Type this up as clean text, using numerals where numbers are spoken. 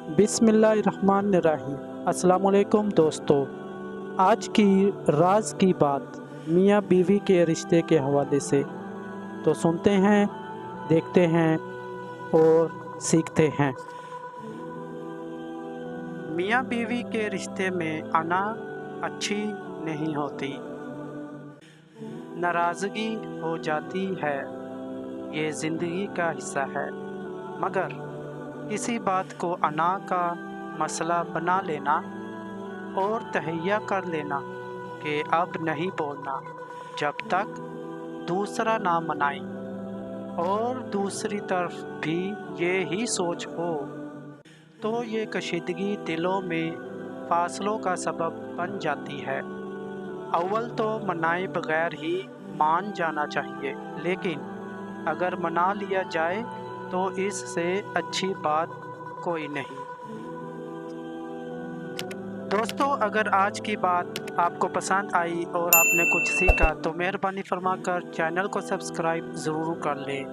بسم اللہ الرحمن الرحیم۔ السلام علیکم دوستو، آج کی راز کی بات میاں بیوی کے رشتے کے حوالے سے تو سنتے ہیں، دیکھتے ہیں اور سیکھتے ہیں۔ میاں بیوی کے رشتے میں انا اچھی نہیں ہوتی، ناراضگی ہو جاتی ہے، یہ زندگی کا حصہ ہے، مگر کسی بات کو انا کا مسئلہ بنا لینا اور تہیہ کر لینا کہ اب نہیں بولنا جب تک دوسرا نہ منائے، اور دوسری طرف بھی یہی سوچ ہو تو یہ کشیدگی دلوں میں فاصلوں کا سبب بن جاتی ہے۔ اول تو منائے بغیر ہی مان جانا چاہیے، لیکن اگر منا لیا جائے تو اس سے اچھی بات کوئی نہیں۔ دوستو، اگر آج کی بات آپ کو پسند آئی اور آپ نے کچھ سیکھا تو مہربانی فرما کر چینل کو سبسکرائب ضرور کر لیں۔